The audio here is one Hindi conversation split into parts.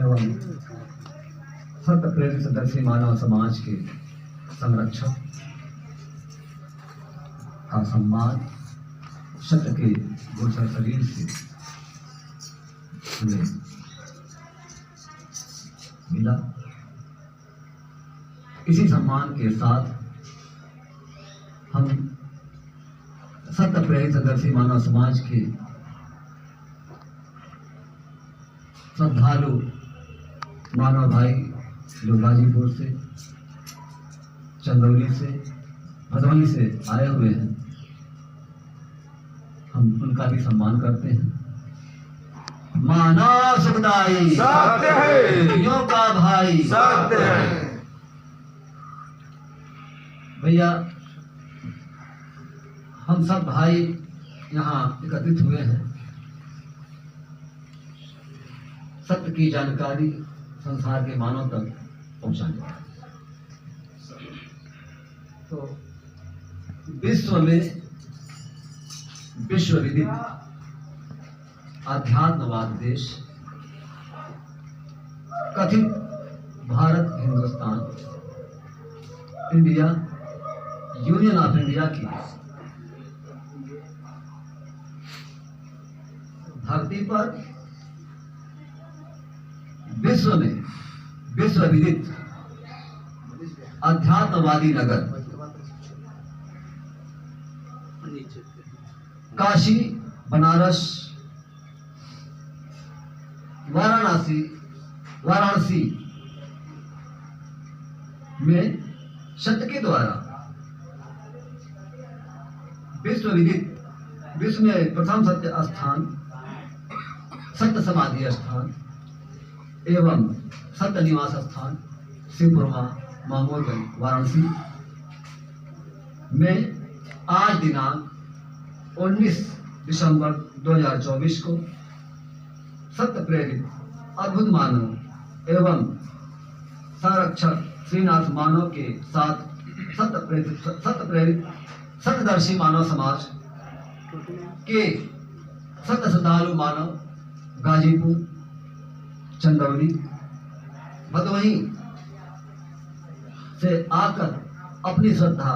एवं सत्य प्रेरित सदस्य मानव समाज के संरक्षक का सम्मान सत्य के गुरसर शरीर से हमें मिला। इसी सम्मान के साथ हम सत्य प्रेरित सदस्य मानव समाज के श्रद्धालु मानव भाई जो गाजीपुर से, चंदौली से, भदोही से आए हुए हैं, हम उनका भी सम्मान करते हैं। मानव सुखदाई सत्य है, दुनियों का भाई सत्य है। भैया, हम सब भाई यहाँ एकत्रित हुए हैं सत्य की जानकारी संसार के मानव तक पहुंचाने। तो विश्व में विश्व विदित आध्यात्मवाद देश कथित Bharat Hindustan India union of India की धरती पर विश्व में विश्व विदित अध्यात्मवादी नगर काशी, बनारस, वाराणसी में सत्य के द्वारा विश्व विदित, विश्व में प्रथम सत्य स्थान, सत्य समाधि स्थान एवं सत्य निवास स्थान शिवपुरमा मामूरगंज वाराणसी में आज दिनांक 19 दिसंबर 2024 को सत्य प्रेरित अद्भुत मानव एवं संरक्षक श्रीनाथ मानव के साथ सत्य प्रेरित सत्यदर्शी मानव समाज के सत्य श्रद्धालु मानव गाजीपुर, चंदौली, भदोही से आकर अपनी श्रद्धा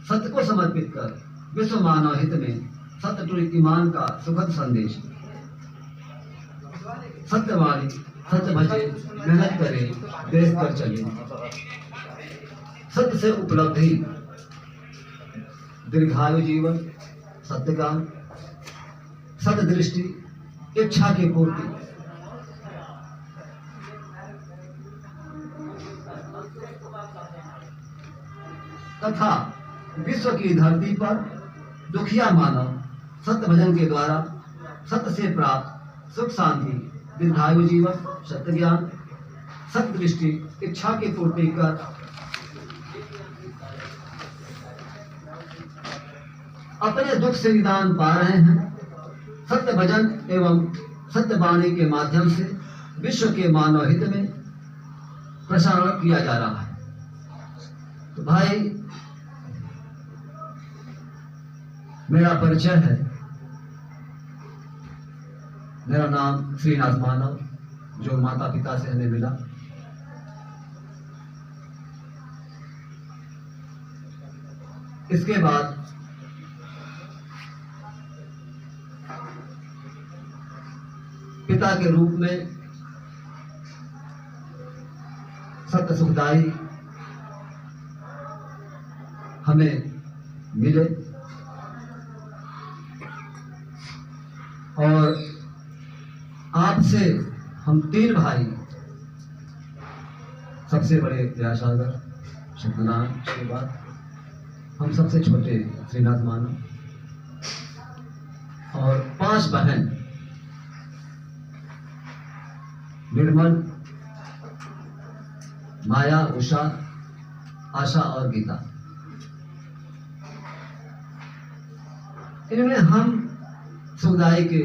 सत्य को समर्पित कर विश्व मानव हित में सत्य टू ईमान का सुखद संदेश, सत्यवाणी, सत्य भजे, मेहनत करे, देश पर चले, सत्य से उपलब्धि, दीर्घायु जीवन, सत्यकाम, सत्य दृष्टि, इच्छा की पूर्ति, तथा विश्व की धरती पर दुखिया मानव सत्य भजन के द्वारा सत्य से प्राप्त सुख शांति, दीर्घायु जीवन, सत्य ज्ञान, सत्य दृष्टि, इच्छा की पूर्ति कर अपने दुख से निदान पा रहे हैं। सत्य भजन एवं सत्य वाणी के माध्यम से विश्व के मानव हित में प्रसारण किया जा रहा है। तो भाई, मेरा परिचय है, मेरा नाम श्रीनाथ मानव, जो माता पिता से हमें मिला। इसके बाद पिता के रूप में सत्य सुखदाई हमें मिले और आपसे हम तीन भाई, सबसे बड़े व्यासागर सत्यनारायण के बाद हम सबसे छोटे श्रीनाथ मानव और 5 बहन निर्मल, माया, उषा, आशा और गीता। इनमें हम सुखदाई के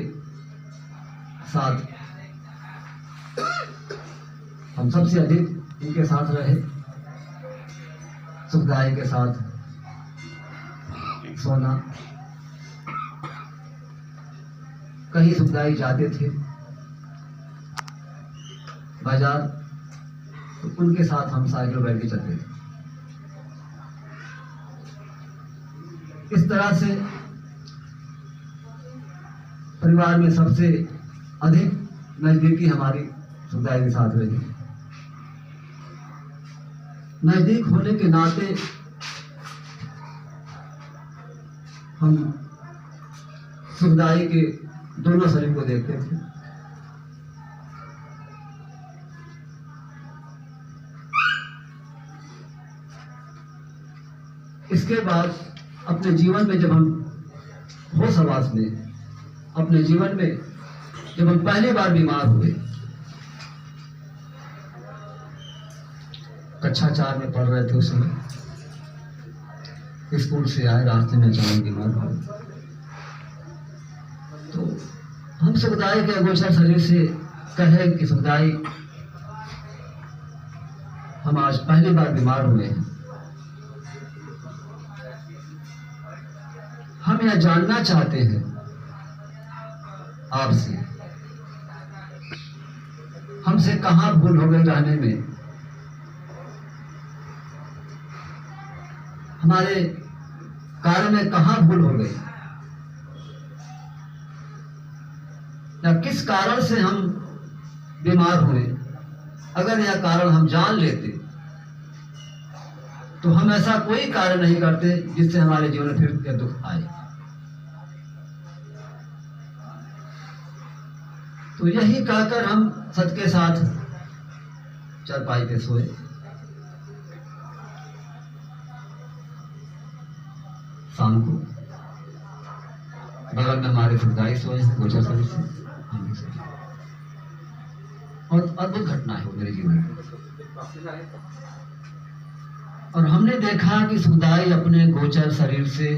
साथ हम सबसे अधिक इनके साथ रहे। सुखदाई के साथ सोना, कहीं सुखदाई जाते थे बाजार, तो उनके साथ हम साइकिल बैठ के चलते थे। इस तरह से परिवार में सबसे अधिक नजदीकी हमारी सुखदाई के साथ रही। नजदीक होने के नाते हम सुखदाई के दोनों शरीर को देखते थे। इसके बाद अपने जीवन में जब हम होश हवास में, अपने जीवन में जब हम पहली बार बीमार हुए, कक्षा 4 में पढ़ रहे थे उस समय, स्कूल से आए, रास्ते में अचानक बीमार हुए, तो हम सुखदाई के अगोचर शरीर से कहे कि सुखदाई, हम आज पहली बार बीमार हुए हैं, हम यह जानना चाहते हैं आपसे, हमसे कहाँ भूल हो गई रहने में, हमारे कार्य में कहाँ भूल हो गई, या किस कारण से हम बीमार हुए। अगर यह कारण हम जान लेते तो हम ऐसा कोई कार्य नहीं करते जिससे हमारे जीवन में फिर यह दुख आए। तो यही कहकर हम सच के साथ चारपाई पे सोए। शाम को बगल में हमारे सुखदाई सोए, गोचर शरीर से हम भी सोए। और अद्भुत घटना है वो मेरे जीवन में। और हमने देखा कि सुखदाई अपने गोचर शरीर से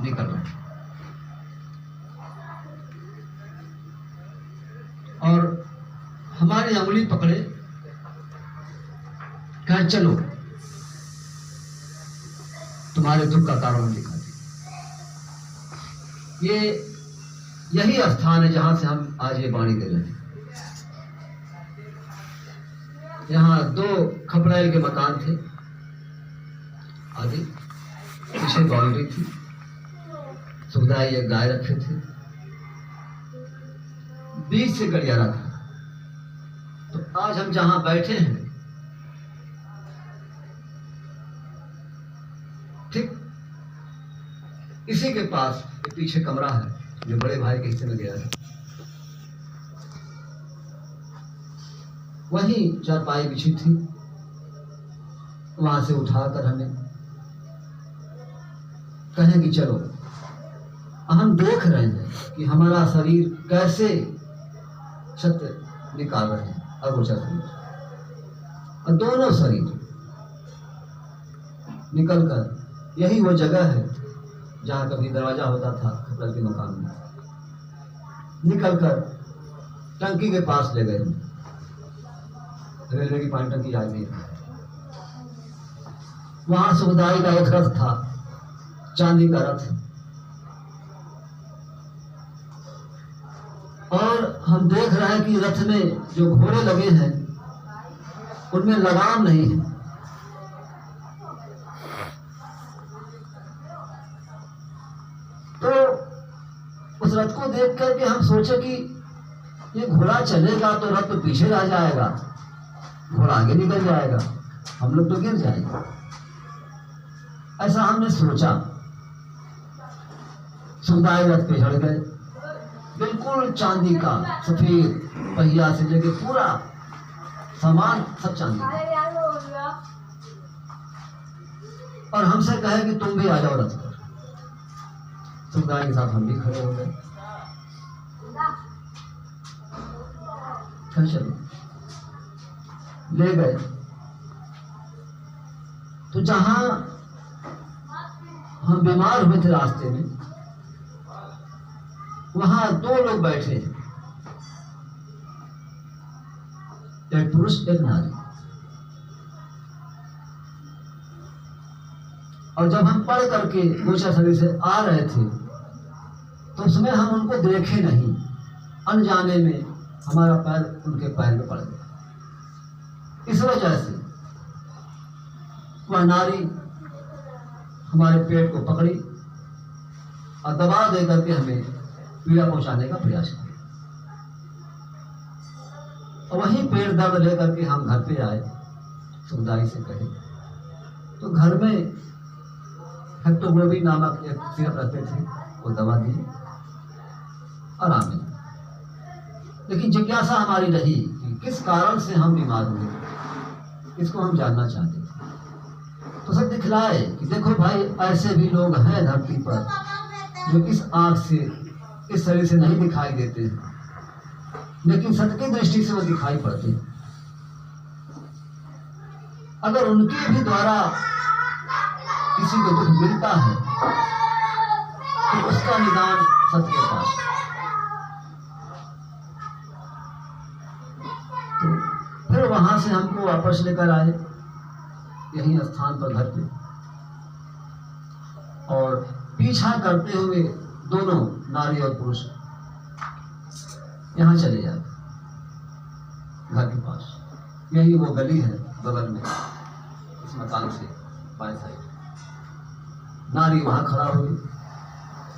निकल रहे हैं और हमारी अंगुली पकड़े, कहा चलो तुम्हारे दुख का कारण दिखा दे। ये यही स्थान है जहां से हम आज ये वाणी दे रहे हैं। यहाँ 2 खपड़ैल के मकान थे, आगे पीछे बाउंड्री थी, सुखदाई एक गाय रखे थे, बीच से गलियारा था। तो आज हम जहां बैठे हैं, ठीक इसी के पास एक पीछे कमरा है जो बड़े भाई के हिस्से में गया है। वहीं चारपाई बिछी थी, वहां से उठाकर हमें कहें कि चलो, हम देख रहे हैं कि हमारा शरीर कैसे सत्य निकाल रहे हैं, अगोचर शरीर, और दोनों शरीर निकलकर यही वो जगह है जहां कभी दरवाजा होता था खपड़ैल के मकान में, निकलकर टंकी के पास ले गए। रेलवे की पानी टंकी आ गई। वहां सुखदाई का एक रथ था, चांदी का रथ, और हम देख रहे हैं कि रथ में जो घोड़े लगे हैं उनमें लगाम नहीं है। तो उस रथ को देख करके हम सोचे कि ये घोड़ा चलेगा तो रथ तो पीछे रह जाएगा, घोड़ा आगे निकल जाएगा, हम लोग तो गिर जाएंगे। ऐसा हमने सोचा। सुखदाई रथ पे चढ़ गए, बिल्कुल चांदी का, सफेद पहिया से लेके पूरा सामान सब चांदी का। और हमसे कहे कि तुम भी आ जाओ रथ पर। सुखदाई के साथ हम भी खड़े हो गए। चलो, ले गए। तो जहां हम बीमार हुए थे रास्ते में, वहां 2 लोग बैठे, एक पुरुष एक नारी। और जब हम पढ़ करके गोचर शरीर से आ रहे थे तो उसमें हम उनको देखे नहीं, अनजाने में हमारा पैर उनके पैर में पड़ गया। इस वजह से वह नारी हमारे पेट को पकड़ी और दबा दे करके हमें पीड़ा पहुंचाने का प्रयास किया। और वहीं पेट दर्द लेकर के हम घर पे आए, सुखदाई से कहे तो घर में हेक्टोग्लोबिन नामक एक सिरप रखते थे, वो दवा दी, आराम मिला। लेकिन जिज्ञासा हमारी रही कि किस कारण से हम बीमार हुए, इसको हम जानना चाहते थे। तो सब दिखलाए कि देखो भाई, ऐसे भी लोग हैं धरती पर जो इस आंख से, इस शरीर से नहीं दिखाई देते हैं, लेकिन सत्य की दृष्टि से वो दिखाई पड़ते हैं। अगर उनके भी द्वारा किसी को दुख मिलता है तो उसका निदान सत्य के पास है। तो फिर वहां से हमको वापस लेकर आए यही स्थान पर घर पे, और पीछा करते हुए दोनों नारी और पुरुष यहाँ चले जाते घर के पास। यही वो गली है बगल में, इस मकान से बाएं साइड। नारी वहां खड़ा हुई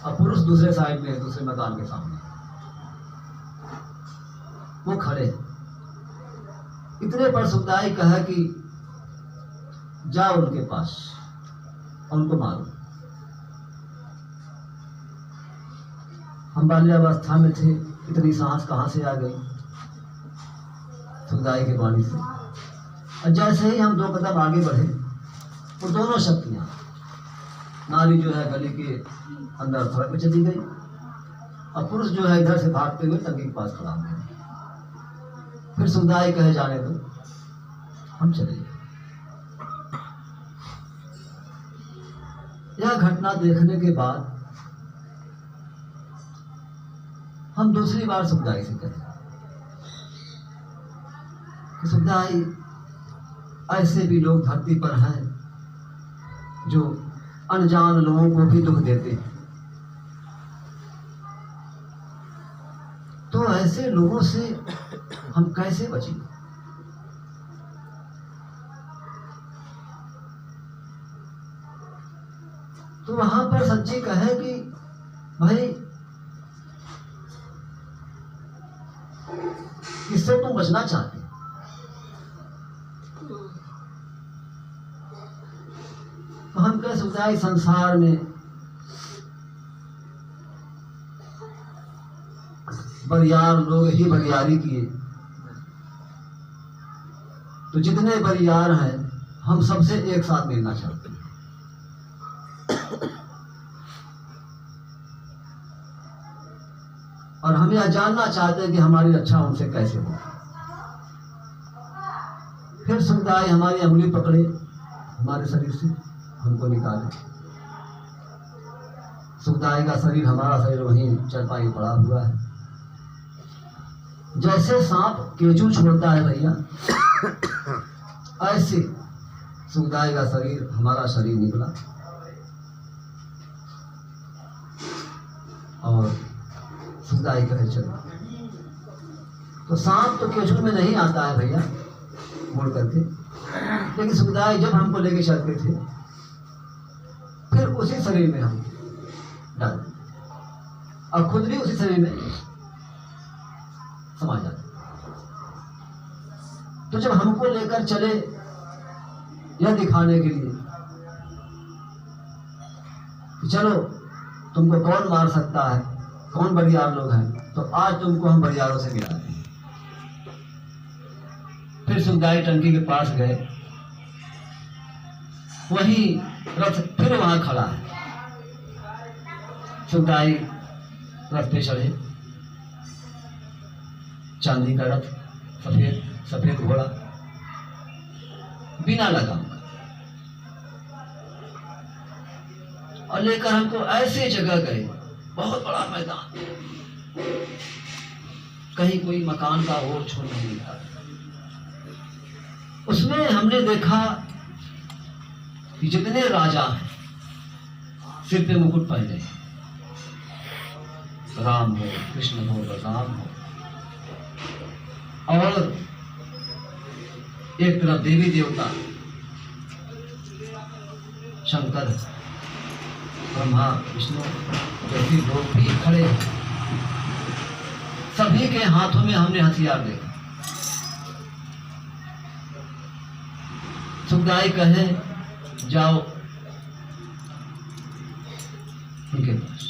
और पुरुष दूसरे साइड में, दूसरे मकान के सामने वो खड़े। इतने पर सुखदाई कहा कि जाओ उनके पास, उनको मारो। हम बाल्यावस्था में थे, इतनी सांस कहाँ से आ गई सुखदाई के वाणी से। और जैसे ही हम 2 कदम आगे बढ़े, वो दोनों शक्तियां, नारी जो है गली के अंदर सड़क पे चली गई और पुरुष जो है इधर से भागते हुए टंकी के पास खड़ा हो गया। फिर सुखदाई कहे जाने दो, हम चले गए। यह घटना देखने के बाद हम दूसरी बार सुखदाई से कहे कि सुखदाई, ऐसे भी लोग धरती पर हैं जो अनजान लोगों को भी दुख देते हैं। तो ऐसे लोगों से हम कैसे बचें? तो वहां पर सच्ची कहे कि भाई, किससे तुम बचना चाहते? तो हम कह सकते हैं संसार में बरियार लोग ही बरियारी किए, तो जितने बरियार हैं हम सबसे एक साथ मिलना चाहते हैं। और हम यह जानना चाहते हैं कि हमारी रक्षा उनसे कैसे हो। फिर सुखदाई हमारी अंगुली पकड़े, हमारे शरीर से हमको निकाले। सुखदाई का शरीर, हमारा शरीर वहीं चरपाई पड़ा हुआ है। जैसे सांप केंचू छोड़ता है भैया, ऐसे सुखदाई का शरीर, हमारा शरीर निकला और सुखदाई कहे चलो। तो सांप तो केंचू में नहीं आता है भैया मुड़ करके, लेकिन सुखदाई जब हमको लेके चलते थे फिर उसी शरीर में हम डाल और खुद भी उसी शरीर में समा जाते। तो जब हमको लेकर चले यह दिखाने के लिए कि चलो तुमको कौन मार सकता है, कौन बरियार लोग हैं, तो आज तुमको हम बरियारों से मिलाते हैं। फिर सुखदाई टंकी के पास गए, वही रथ फिर वहां खड़ा है। सुखदाई रथ पे चढ़े, चांदी का रथ, सफेद सफेद घोड़ा, बिना लगाम का, और लेकर हमको ऐसे जगह गए, बहुत बड़ा मैदान, कहीं कोई मकान का और छोर नहीं था। उसमें हमने देखा कि जितने राजा हैं सिर पे मुकुट पहने, राम हो, कृष्ण हो, बलराम हो, और एक तरफ देवी देवता शंकर, ब्रह्मा, विष्णु जैसे लोग भी खड़े हैं। सभी के हाथों में हमने हथियार देखा। सुखदाई कहे जाओ उनके पास।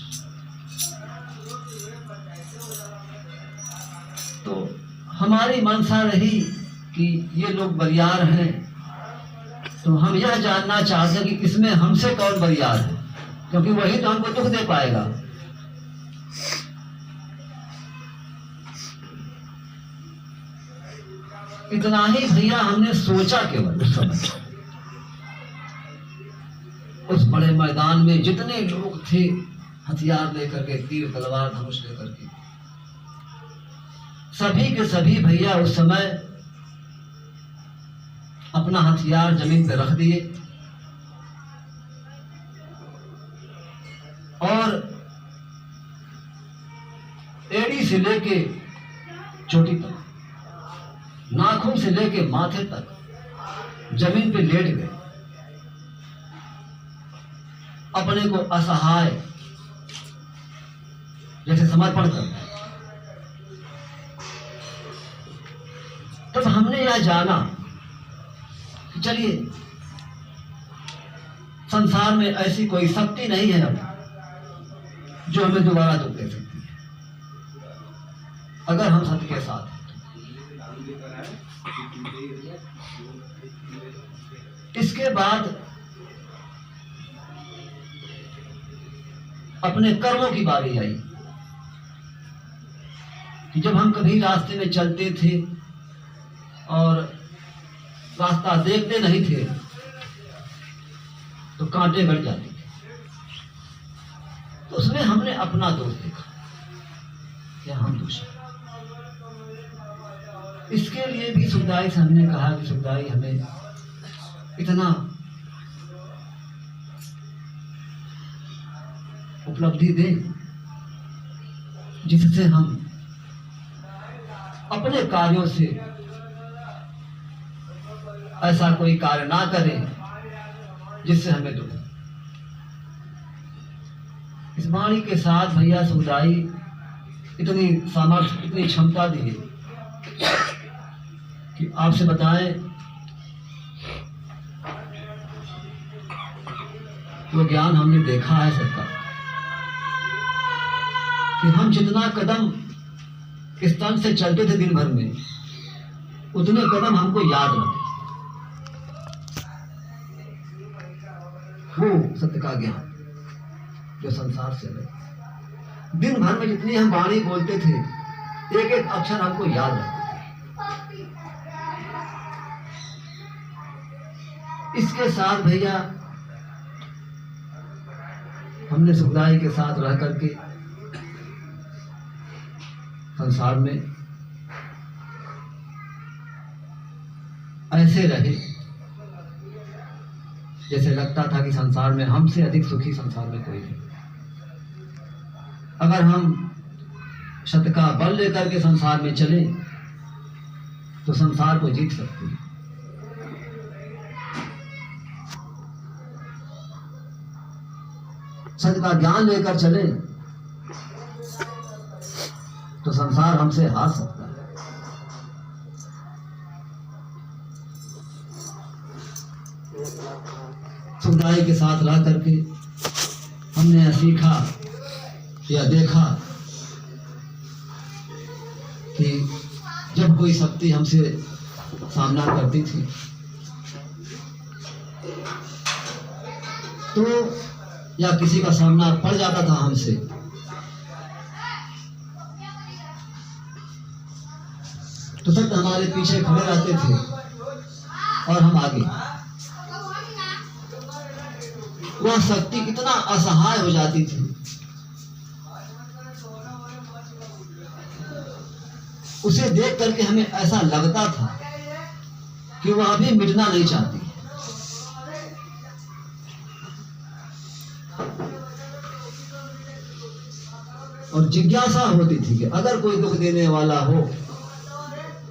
तो हमारी मनसा रही कि ये लोग बरियार हैं, तो हम यह जानना चाहते हैं कि इसमें हमसे कौन बरियार है, क्योंकि वही तो हमको दुख दे पाएगा। इतना ही भैया हमने सोचा केवल उस समय। उस बड़े मैदान में जितने लोग थे हथियार लेकर के, तीर तलवार धनुष लेकर के, सभी के सभी भैया उस समय अपना हथियार जमीन पे रख दिए और एड़ी से लेके चोटी तक, नाखून से लेके माथे तक जमीन पे लेट गए, अपने को असहाय जैसे समर्पण कर। तब हमने यह जाना कि चलिए संसार में ऐसी कोई शक्ति नहीं है अब जो हमें दोबारा दुख दे सकती है, अगर हम सत्य के साथ हैं। इसके बाद अपने कर्मों की बारी आई कि जब हम कभी रास्ते में चलते थे और रास्ता देखते नहीं थे तो कांटे गड़ जाते थे, तो उसमें हमने अपना दोष देखा, क्या हम दोष हैं। इसके लिए भी सुखदाई से हमने कहा कि सुखदाई हमें इतना उपलब्धि दे जिससे हम अपने कार्यों से ऐसा कोई कार्य ना करें जिससे हमें दुख। इस वाणी के साथ भैया सुखदाई इतनी सामर्थ्य, इतनी क्षमता दी कि आपसे बताएं वो ज्ञान हमने देखा है सबका, कि हम जितना कदम इस तन से चलते थे दिन भर में, उतने कदम हमको याद रहते। वो सत्य का ज्ञान जो संसार से है, दिन भर में जितनी हम वाणी बोलते थे, एक एक अक्षर हमको याद रहते थे। इसके साथ भैया हमने सुखदाई के साथ रह करके संसार में ऐसे रहे जैसे लगता था कि संसार में हमसे अधिक सुखी संसार में कोई नहीं। अगर हम सत्य का बल लेकर के संसार में चले तो संसार को जीत सकते हैं। सत्य का ज्ञान लेकर चले तो संसार हमसे हार सकता है। सुखदाई के साथ रह करके हमने यह सीखा या देखा कि जब कोई शक्ति हमसे सामना करती थी तो या किसी का सामना पड़ जाता था हमसे, तो सब हमारे पीछे खड़े रहते थे और हम आगे। वह शक्ति इतना असहाय हो जाती थी, उसे देख करके हमें ऐसा लगता था कि वह भी मिटना नहीं चाहती। और जिज्ञासा होती थी कि अगर कोई दुख देने वाला हो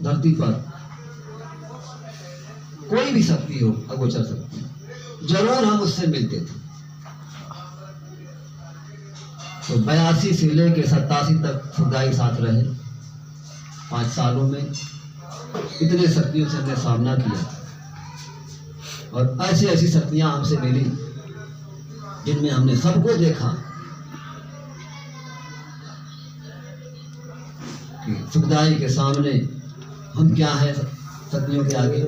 धरती पर कोई भी शक्ति हो, अगोचर शक्ति, जरूर हम उससे मिलते थे। तो 82 से लेकर 87 तक सुखदाई साथ रहे। 5 सालों में इतने शक्तियों से हमने सामना किया और ऐसी ऐसी शक्तियां हमसे मिली जिनमें हमने सबको देखा कि सुखदाई के सामने हम क्या है, शक्तियों के आगे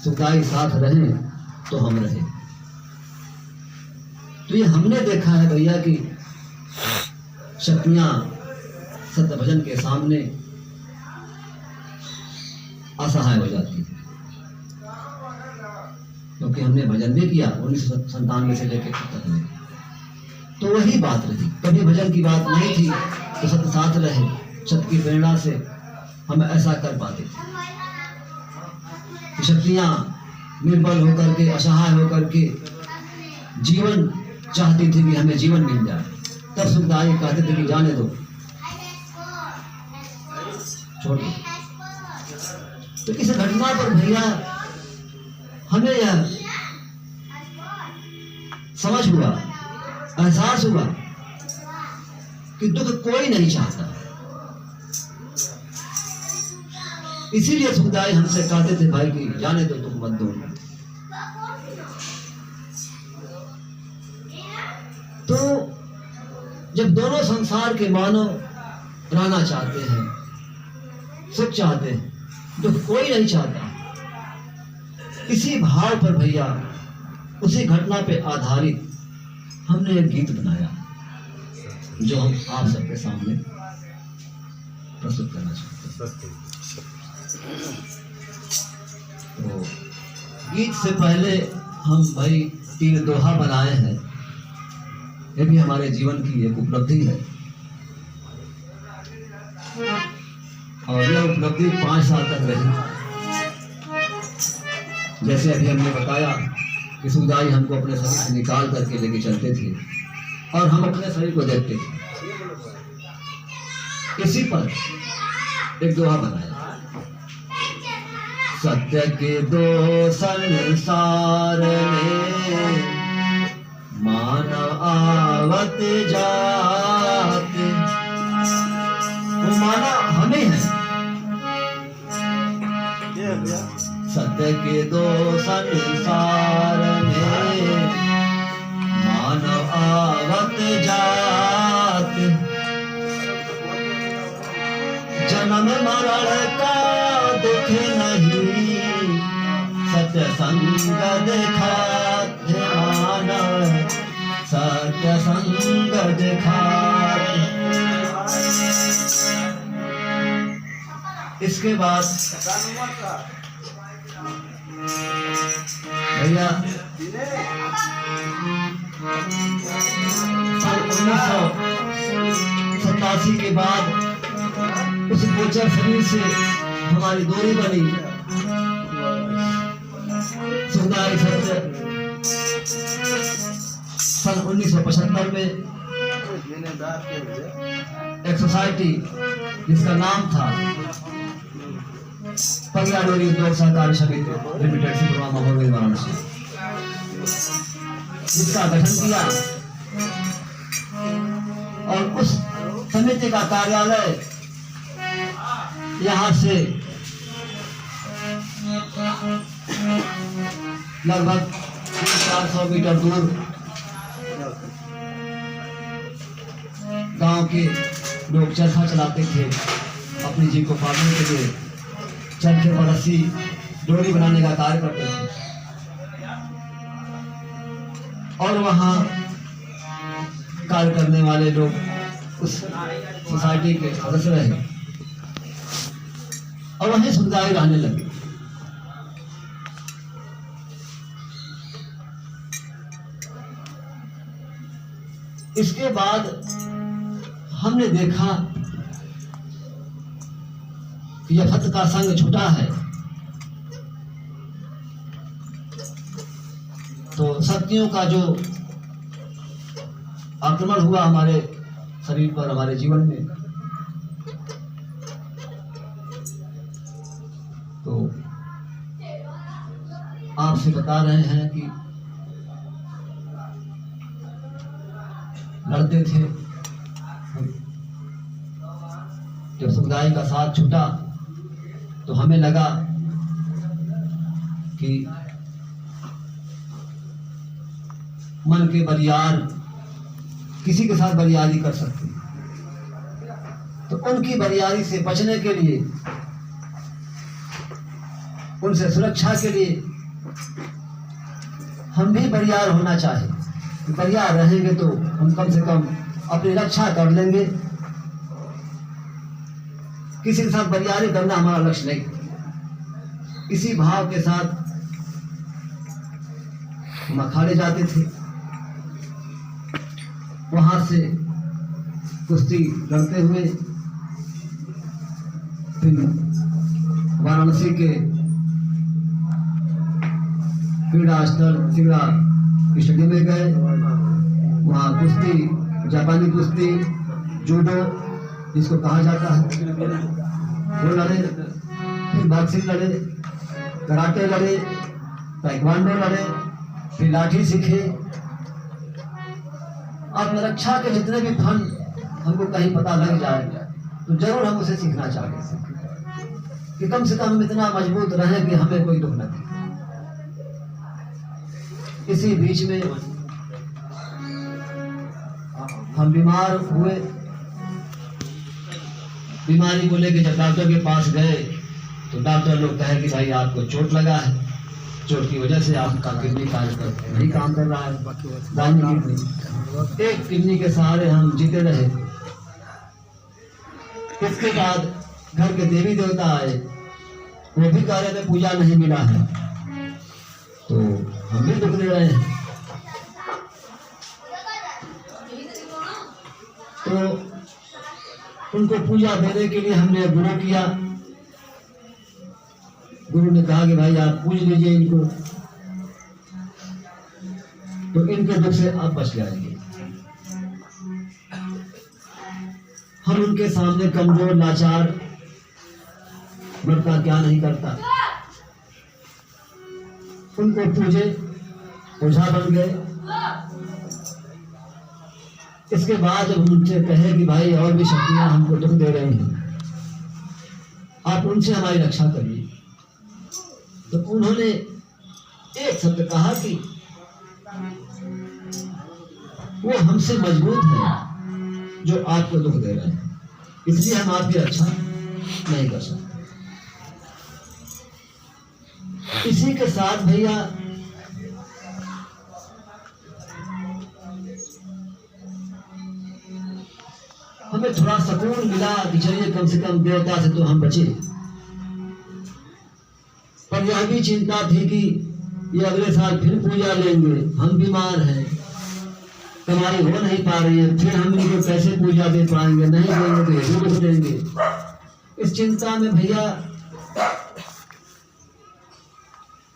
सुखदाई साथ रहे तो हम रहे। तो ये हमने देखा है भैया कि शक्तियां सत्य भजन के सामने असहाय हो जाती है, क्योंकि हमने भजन भी किया 1997 से लेकर तक में। तो वही बात रही, कभी भजन की बात नहीं थी तो सत्य साथ रहे, सत्य की प्रेरणा से हम ऐसा कर पाते थे। शक्तियां निर्बल होकर के, असहाय होकर के जीवन चाहती थी कि हमें जीवन मिल जाए। तब सुखदाई कहते थे कि जाने दो, छोड़ दो। तो इस घटना पर भैया हमें यह समझ हुआ, एहसास हुआ कि दुख कोई नहीं चाहता। इसीलिए सुखदाई हमसे कहते थे भाई कि जाने दो, दुख मत दो। तो जब दोनों संसार के मानव रहना चाहते हैं, सुख चाहते हैं, दुख कोई नहीं चाहता, इसी भाव पर भैया, उसी घटना पे आधारित हमने एक गीत बनाया जो हम आप सबके सामने प्रस्तुत करना चाहते हैं। तो गीत से पहले हम भाई 3 दोहा बनाए हैं। ये भी हमारे जीवन की एक उपलब्धि है और यह उपलब्धि 5 साल तक रही। जैसे अभी हमने बताया कि सुखदाई हमको अपने शरीर से निकाल करके लेके चलते थे और हम अपने शरीर को देखते थे। इसी पर एक दोहा बनाया, सत्य के दो संसार में मानव आवत जाते। वो मानव हमें है, सत्य के दो संसार में मानव आवत जाते। जन्म मरण का दुख नहीं, सत्य संग दिखाते मानव, सत्य संग दिखाते। इसके बाद भैया 1987 के बाद उस गोचर शरीर से हमारी दूरी बनी। सुखदाई सत्य सन 1975 में एक सोसाइटी जिसका नाम था पगला डोरी उद्योग सहकारी समिति लिमिटेड सिंधुआ महोदय वाराणसी, जिसका गठन किया और उस समिति का कार्यालय यहाँ से लगभग 400 मीटर दूर गांव के लोग चरखा चलाते थे अपनी जीव को पालने के लिए। चरखे पर रस्सी डोरी बनाने का कार्य करते थे और वहाँ कार्य करने वाले लोग उस सोसाइटी के सदस्य रहे और वहीं सुखदाई रहने लगे। इसके बाद हमने देखा कि यह सत्य का संग छूटा है, तो शक्तियों का जो आक्रमण हुआ हमारे शरीर पर, हमारे जीवन में, तो आपसे बता रहे हैं कि लड़ते थे, जब सुखदाई का साथ छूटा तो हमें लगा कि मन के बरियार किसी के साथ बरियारी कर सकते हैं, तो उनकी बरियारी से बचने के लिए, उनसे सुरक्षा के लिए हम भी बरियार होना चाहिए। बरियार रहेंगे तो हम कम से कम अपनी रक्षा कर लेंगे। किसी के साथ बरियारी करना हमारा लक्ष्य नहीं। इसी भाव के साथ हम अखाड़े जाते थे, वहां से कुश्ती लड़ते हुए फिर वाराणसी के क्रीड़ा स्थल क्रीड़ा स्टेडियम में गए। वहाँ कुश्ती, जापानी कुश्ती, जूडो जिसको कहा जाता है, वो लड़े। फिर बॉक्सिंग लड़े, कराटे लड़े, ताइक्वांडो लड़े, फिर लाठी सीखे। आत्मरक्षा के जितने भी फन हमको कहीं पता लग जाए तो जरूर हम उसे सीखना चाहेंगे कि कम से कम हम इतना मजबूत रहें कि हमें कोई दुख न दे। इसी बीच में हम बीमार हुए। बीमारी को लेकर जब डॉक्टर के पास गए तो डॉक्टर लोग कहे कि भाई आपको चोट लगा है, चोट की वजह से आपका किडनी नहीं काम कर रहा है, दाहिनी किडनी। एक किडनी के सहारे हम जीते रहे। इसके बाद घर के देवी देवता आए, वो भी कह रहे थे पूजा नहीं मिला है, तो हम भी दुख ले रहे हैं। तो उनको पूजा देने के लिए हमने गुरु किया। गुरु ने कहा कि भाई आप पूज लीजिए इनको, तो इनके दुख से आप बच जाएंगे। हम उनके सामने कमजोर, लाचार, मरता क्या नहीं करता, उनको पूजे, ओझा बन गए। इसके बाद जब उनसे कहे कि भाई और भी शक्तियां हमको दुख दे रही हैं, आप उनसे हमारी रक्षा करिए, तो उन्होंने एक शब्द कहा कि वो हमसे मजबूत हैं जो आपको दुख दे रहे हैं, इसलिए हम आपकी रक्षा नहीं कर सकते। इसी के साथ भैया हमें थोड़ा सुकून मिला कि चलिए कम से कम देवता से तो हम बचे। पर यह भी चिंता थी कि ये अगले साल फिर पूजा लेंगे, हम बीमार हैं, कमाई हो नहीं पा रही है, फिर हम इनको कैसे पूजा दे पाएंगे, नहीं देंगे तो ये दुख देंगे। इस चिंता में भैया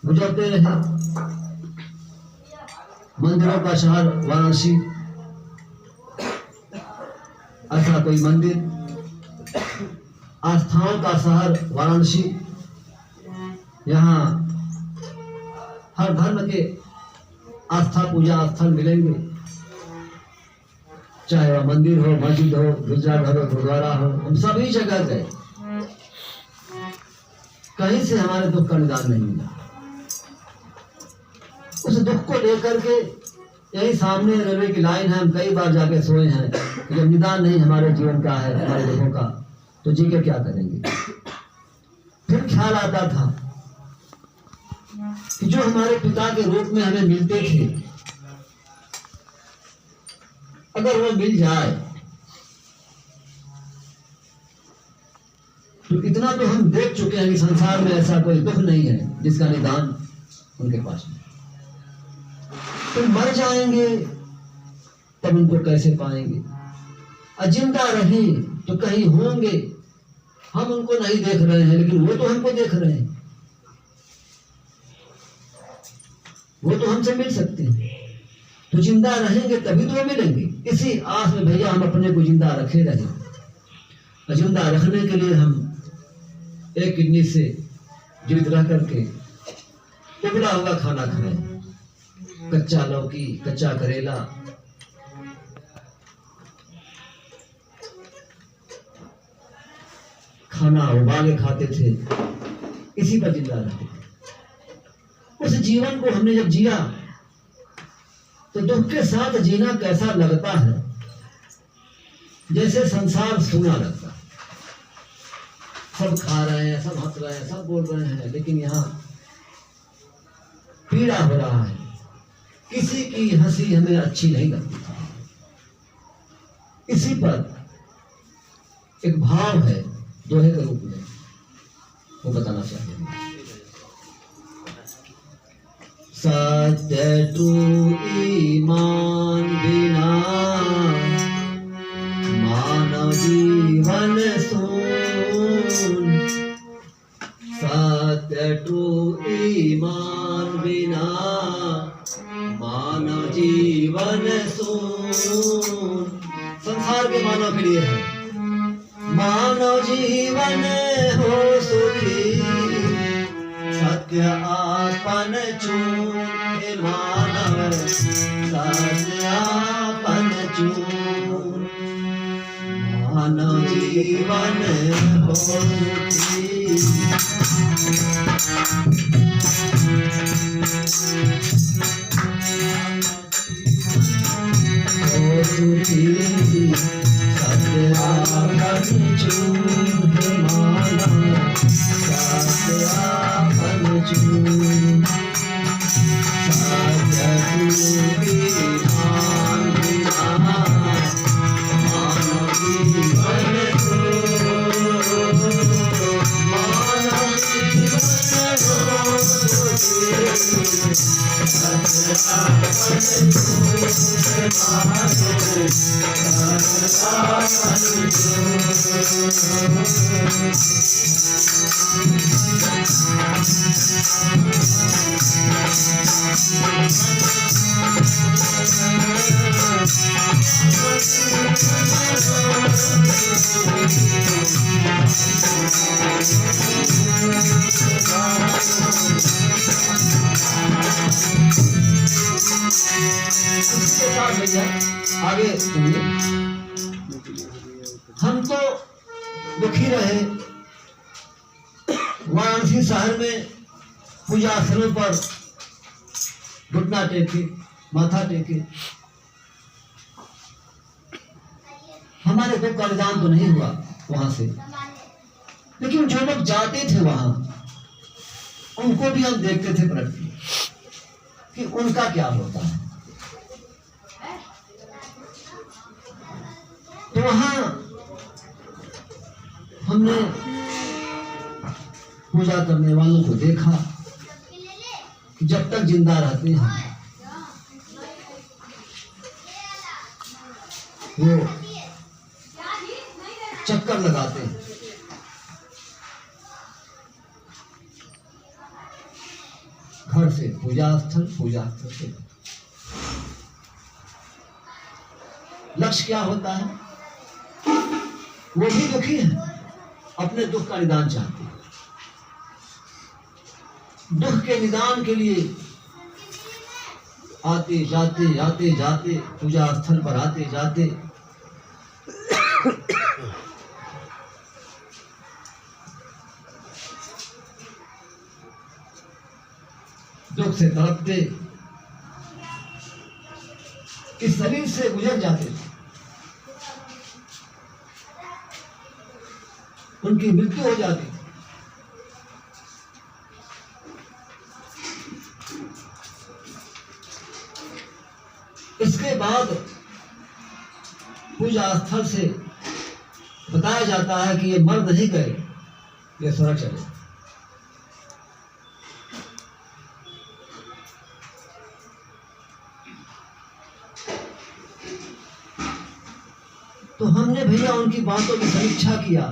गुजरते रहे। मंदिरों का शहर वाराणसी, ऐसा कोई मंदिर, आस्थाओं का शहर वाराणसी। यहाँ हर धर्म के आस्था पूजा स्थल मिलेंगे, चाहे वह मंदिर हो, मस्जिद हो, गिरजाघर हो, गुरुद्वारा हो। हम सभी जगह गए, कहीं से हमारे दुख का निदान नहीं मिला। उस दुख को लेकर के यही सामने रेलवे की लाइन है, हम कई बार जाके सोए हैं। जब निदान नहीं हमारे जीवन का है, हमारे दुखों का, तो जी के क्या करेंगे। फिर ख्याल आता था कि जो हमारे पिता के रूप में हमें मिलते थे, अगर वो मिल जाए तो इतना तो हम देख चुके हैं कि संसार में ऐसा कोई दुख नहीं है जिसका निदान उनके पास नहीं। तो मर जाएंगे तब उनको कैसे पाएंगे, जिंदा रहे तो कहीं होंगे, हम उनको नहीं देख रहे हैं लेकिन वो तो हमको देख रहे हैं, वो तो हमसे मिल सकते हैं। तो जिंदा रहेंगे तभी तो मिलेंगे। इसी आस में भैया हम अपने को जिंदा रखे रहे। और जिंदा रखने के लिए हम एक किडनी से जीवित रह करके उबला हुआ खाना खाएं, कच्चा लौकी, कच्चा करेला, खाना उबाले खाते थे, इसी पर जिंदा रहते थे। उस जीवन को हमने जब जिया तो दुख के साथ जीना कैसा लगता है, जैसे संसार सूना लगता है। सब खा रहे हैं, सब हंस रहे हैं, सब बोल रहे हैं, लेकिन यहाँ पीड़ा हो रहा है। किसी की हंसी हमें अच्छी नहीं लगती। इसी पर एक भाव है दोहे के रूप में, वो बताना चाहते हैं। सत्य टू ईमान बिना मानव जीवन सून, सत्य टू ईमान बिना मानव जीवन सून। संसार के मानव के लिए है, मानव जीवन हो सुखी, सत्य आपन चून, हे मानव सत्य आपन चून, मानव जीवन हो सुखी। हो सुखी सत्य आपन चून, हे मानव सत्य आपन चून, सत्य टू ईमान बिना मानव जीवन हो, मानव जीवन हो सुखी, सत्य आपन चून, हे मानव सत्य आपन आगे सुनिए। हम तो दुखी रहे, वाराणसी शहर में पूजा स्थलों पर घुटना टेके, माथा टेके, हमारे दुख का निदान तो नहीं हुआ वहां से, लेकिन जो लोग जाते थे वहां उनको भी हम देखते थे पलट कि उनका क्या होता है। तो वहां हमने पूजा करने वालों को देखा कि जब तक जिंदा रहते हैं वो चक्कर लगाते हैं, घर से पूजा स्थल से। लक्ष्य क्या होता है? वो भी दुखी है, अपने दुख का निदान चाहते हैं। दुख के निदान के लिए आते जाते पूजा स्थल पर आते जाते दुख से तड़पते इस शरीर से गुजर जाते थे। उनकी मृत्यु हो जाती थी। इसके बाद पूजा स्थल से बताया जाता है कि ये मर नहीं गए, ये स्वर्ग चले। तो हमने भैया उनकी बातों की समीक्षा किया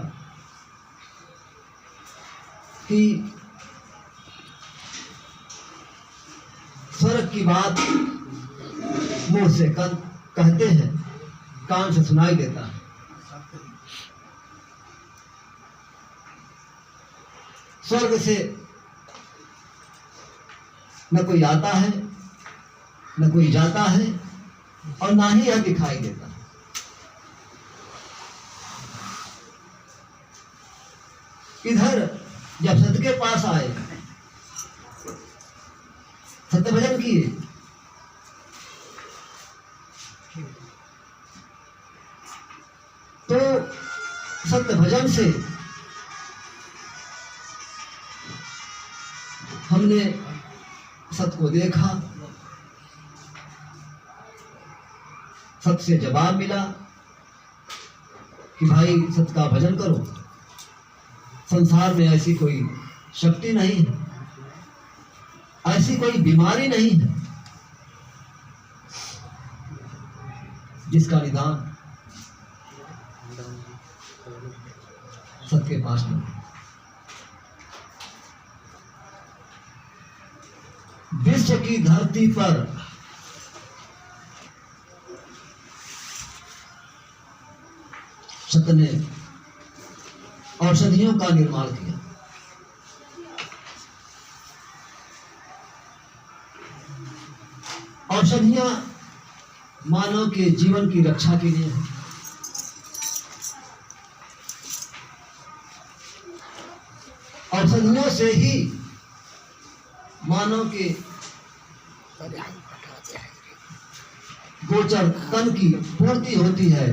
कि स्वर्ग की बात मुंह से कहते हैं, कान से सुनाई देता है। स्वर्ग से न कोई आता है न कोई जाता है और ना ही यह दिखाई देता है। इधर जब सत्य के पास आए, सत्य भजन किए, तो सत्य भजन से हमने सत्य को देखा, सत्य से जवाब मिला कि भाई सत्य का भजन करो, संसार में ऐसी कोई शक्ति नहीं है, ऐसी कोई बीमारी नहीं है जिसका निदान सत्य के पास नहीं। विश्व की धरती पर सत्य ने औषधियों का निर्माण किया। औषधियां मानव के जीवन की रक्षा के लिए हैं। औषधियों से ही मानव के गोचर तन की पूर्ति होती है।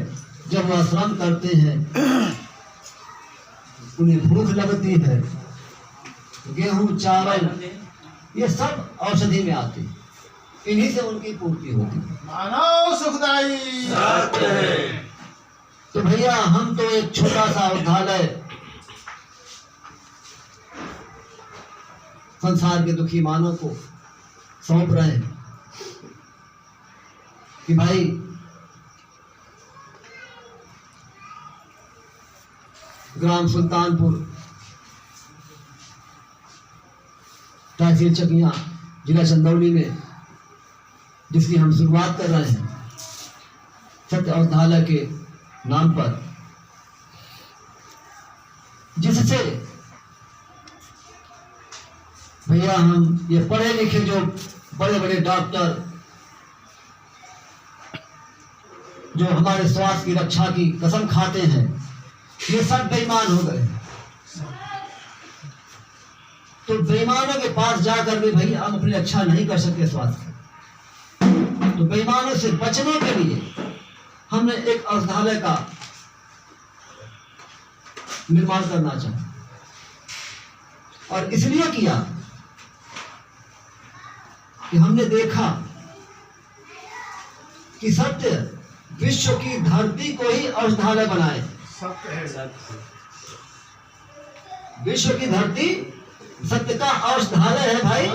जब वह श्रम करते हैं, उन्हें भूख लगती है, गेहूं चावल ये सब औषधि में आते हैं, इन्हीं से उनकी पूर्ति होती है। मानव सुखदाई सत्य है। तो भैया हम तो एक छोटा सा औषधालय संसार के दुखी मानव को सौंप रहे हैं कि भाई ग्राम सुल्तानपुर, तहसील चकिया, जिला चंदौली में जिसकी हम शुरुआत कर रहे हैं सत्य औषधालय के नाम पर, जिससे भैया हम ये पढ़े लिखे जो बड़े बड़े डॉक्टर जो हमारे स्वास्थ्य की रक्षा की कसम खाते हैं, ये सब बेईमान हो गए। तो बेईमानों के पास जाकर भी भैया हम अपनी रक्षा नहीं कर सकते स्वास्थ्य। तो बेईमानों से बचने के लिए हमने एक औषधालय का निर्माण करना चाहा, और इसलिए किया कि हमने देखा कि सत्य विश्व की धरती को ही औषधालय बनाए। विश्व की धरती सत्य का औषधालय है भाई।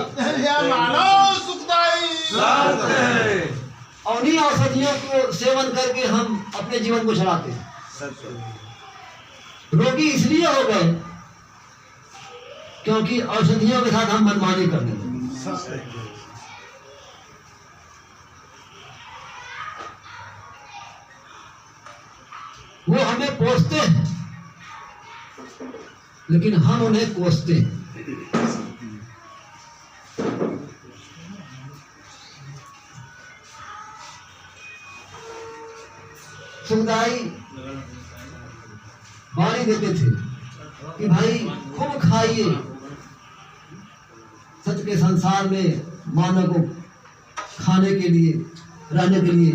मानव सुखदाई सत्य है। और उन्हीं औषधियों को सेवन करके हम अपने जीवन को चलाते हैं। रोगी इसलिए हो गए क्योंकि औषधियों के साथ हम मनमानी करने लगे। वो हमें पोसते हैं लेकिन हम उन्हें कोसते हैं। सुखदाई वाणी देते थे कि भाई खूब खाइए, सत्य के संसार में मानव को खाने के लिए, रहने के लिए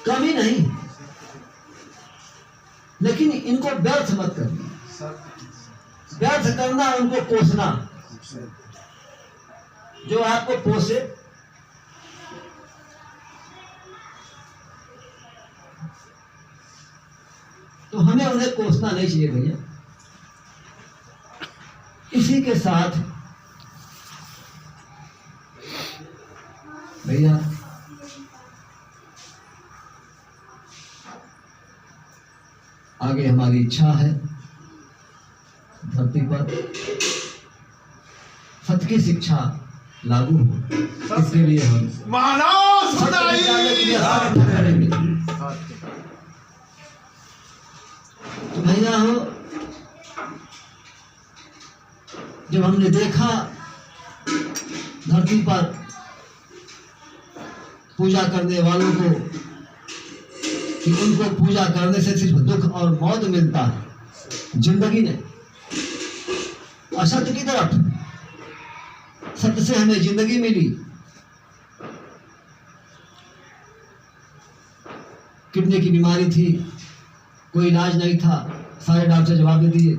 कमी नहीं, लेकिन इनको व्यर्थ मत करना। व्यर्थ करना उनको पोसना, जो आपको पोसे तो हमें उन्हें कोसना नहीं चाहिए भैया। इसी के साथ भैया आगे हमारी इच्छा है धरती पर सत्य की शिक्षा लागू हो, इसके लिए हम मानव सत्य विद्यालय के लिए समर्थन करेंगे। तो भैया हो, जब हमने देखा धरती पर पूजा करने वालों को कि उनको पूजा करने से सिर्फ दुख और मौत मिलता है, जिंदगी नहीं। असत्य की तरफ, सत्य से हमें जिंदगी मिली। किडनी की बीमारी थी, कोई इलाज नहीं था, सारे डॉक्टर जवाब दे दिए।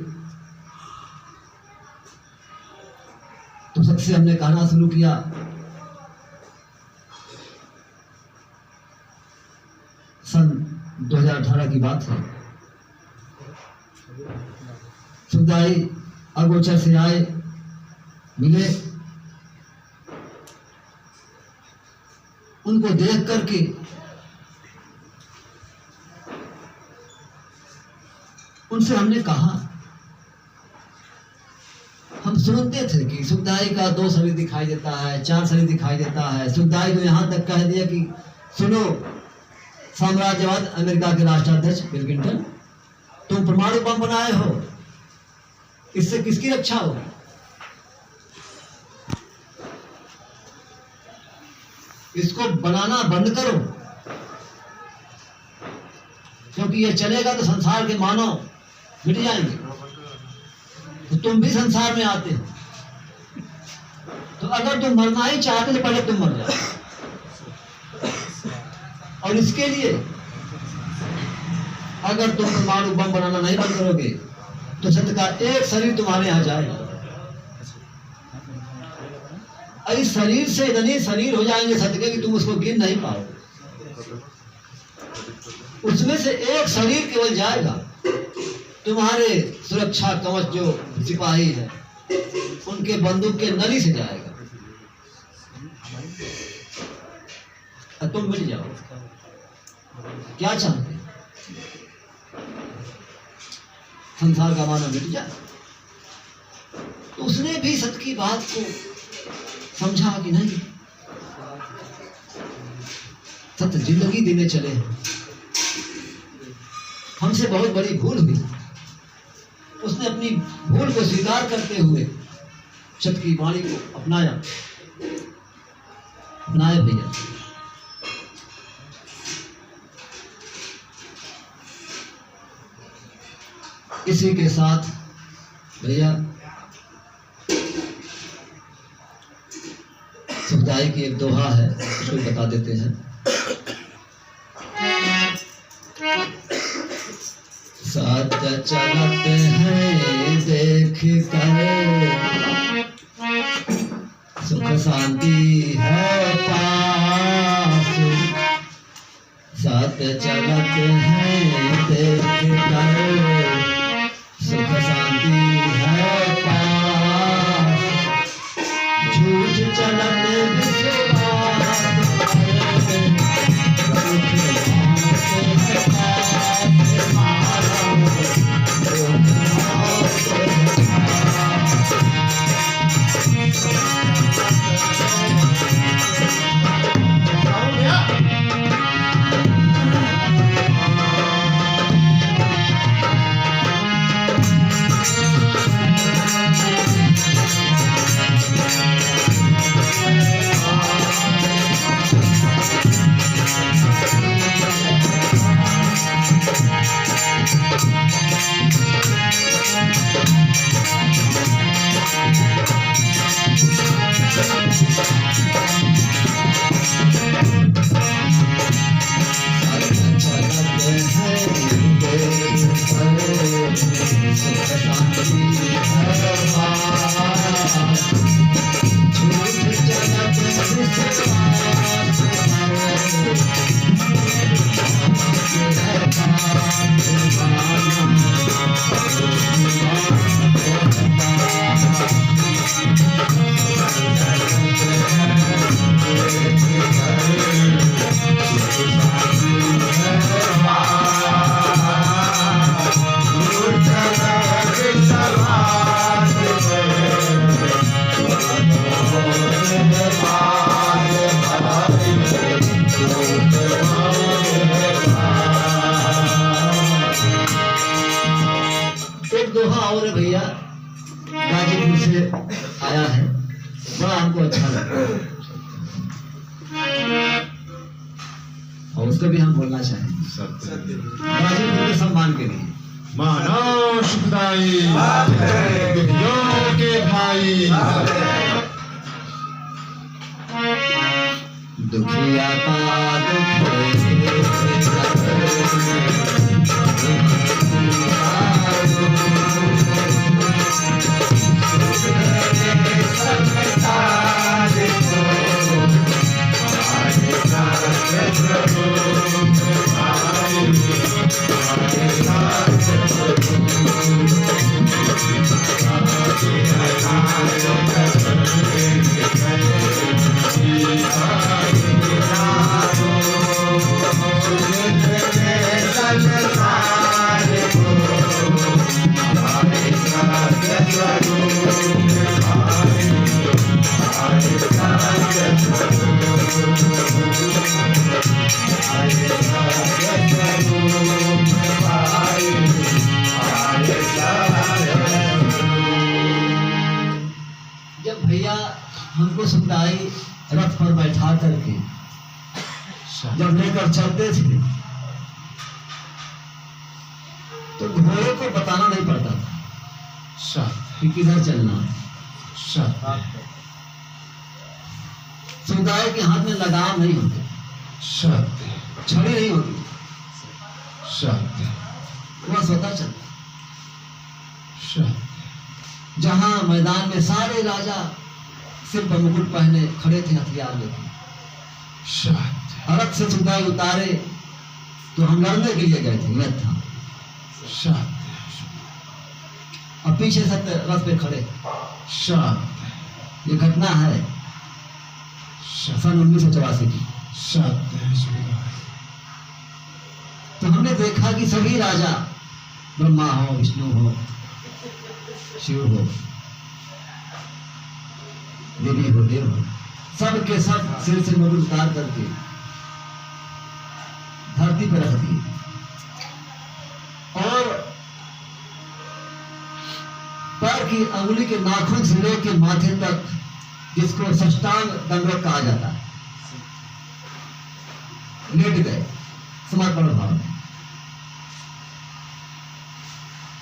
तो सत्य से हमने कहना शुरू किया। सन 2018 की बात है। सुखदाई अगोचर से आए, मिले, उनको देख करके उनसे हमने कहा, हम सुनते थे कि सुखदाई का 2 शरीर दिखाई देता है, 4 शरीर दिखाई देता है। सुखदाई को यहाँ तक कह दिया कि सुनो साम्राज्यवाद अमेरिका के राष्ट्राध्यक्ष बिल क्लिंटन, तुम परमाणु बम बनाए हो, इससे किसकी रक्षा हो? इसको बनाना बंद करो, क्योंकि ये चलेगा तो संसार के मानव मिट जाएंगे। तो तुम भी संसार में आते हो, तो अगर तुम मरना ही चाहते तो पहले तुम मर जाओ। और इसके लिए अगर तुम परमाणु बम बनाना नहीं बंद करोगे तो सत्य का एक शरीर तुम्हारे यहाँ जाएगा। इस शरीर से इतने शरीर हो जाएंगे सत्य के कि तुम उसको गिन नहीं पाओगे। उसमें से एक शरीर केवल जाएगा, तुम्हारे सुरक्षा कवच जो सिपाही है उनके बंदूक के नली से जाएगा, और तुम मिट जाओ। क्या चाहते? संसार का मानव मिट जाए। तो उसने भी सत्य की बात को समझा कि नहीं, सत्य जिंदगी देने चले हैं, हमसे बहुत बड़ी भूल हुई। उसने अपनी भूल को स्वीकार करते हुए सत्य की वाणी को अपनाया भैया। इसी के साथ भैया सुखदाई की एक दोहा है, उसको बता देते हैं। सत्य चलते हैं देख कर, सुख शांति है पास। सत्य चलते हैं देख कर, सुख शांति है पास। झूठ चलते विश्वास एक दोहा और है भैया, गाजीपुर से आया है। बड़ा हमको अच्छा लगा और उसको भी हम बोलना चाहेंगे राजीव जी के सम्मान के लिए। मानो सुखदाई दुखियों के भाई दुखिया का जब भैया हमको सुखदाई रथ पर बैठा करके जब लेकर चलते थे तो घोड़े को बताना नहीं पड़ता था कि किधर चलना है। सुखदाई के हाथ में लगाम नहीं होते, छड़ी नहीं होती, वह स्वतः चलता। जहां मैदान में सारे राजा सिर पर मुकुट पहने खड़े थे हथियार लेके, रथ से सुखदाई उतारे तो हम लड़ने के लिए गए थे युद्ध था और पीछे से रथ पे खड़े। ये घटना है सन 1984 की। तो हमने देखा कि सभी राजा ब्रह्मा हो, विष्णु हो, शिव हो, देवी हो, देव हो, सब के सब सिर से मुकुट उतार करके धरती पर रख दिए और पैर की अंगुली के नाखून से लेकर माथे तक, जिसको साष्टांग दंडवत कहा जाता है, लेट गए समर्पण भाव में।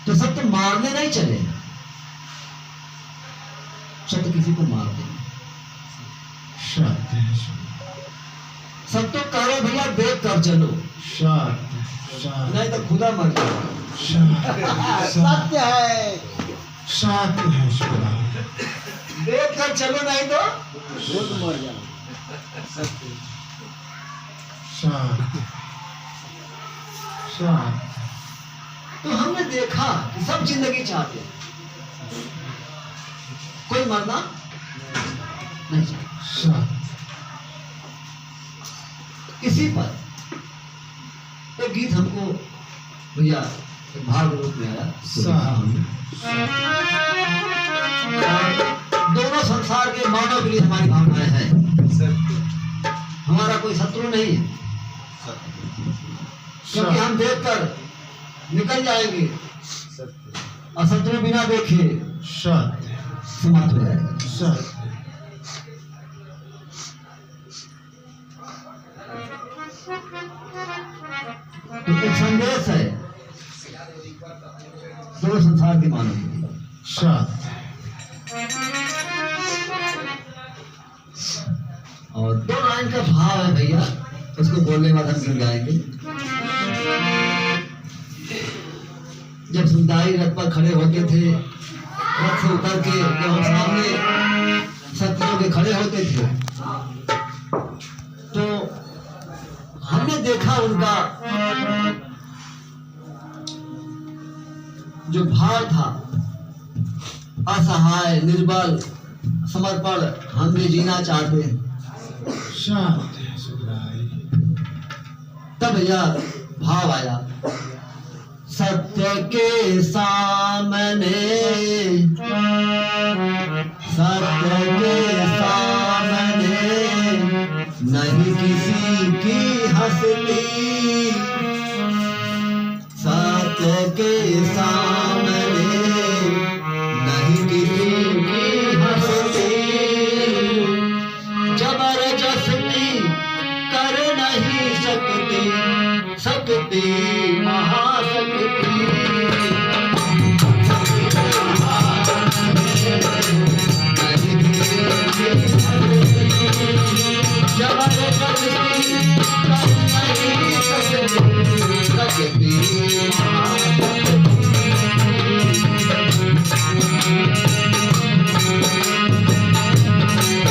तो सब तो मारने नहीं चले, सब तो किसी को मार देंगे। सब तो कह रहे भैया देख कर चलो, नहीं तो खुदा मर जाएगा। सत्य है, सत्य है सुखदाई। देख कर चलो नहीं तो खुद मर जाओ। तो हमने देखा कि सब जिंदगी चाहते हैं, कोई मरना नहीं चाहता। इसी पर एक गीत हमको भैया भाव रूप में आया, दोनों संसार के मानव के लिए हमारी भावनाएं हैं। हमारा कोई शत्रु नहीं है, क्योंकि हम देखकर निकल जाएंगे और शत्रु बिना देखे समाप्त हो जाएगा। तो एक संदेश है दोनों संसार के मानव के लिए। और दो लाइन का भाव है भैया, उसको बोलने के बाद हम गिर जाएंगे। जब सुखदाई रथ पर खड़े होते थे, रथ से उतर के जब हम सामने शत्रुओं के खड़े होते थे, तो हमने देखा उनका जो भाव था, असहाय, निर्बल, समर्पण, हम भी जीना चाहते हैं। तब यह भाव आया, सत्य के सामने, सत्य के सामने नहीं किसी की हंसती, सत्य के सामने नहीं किसी की हंसती। शक्ति महाशक्ति शक्ति महाशक्ति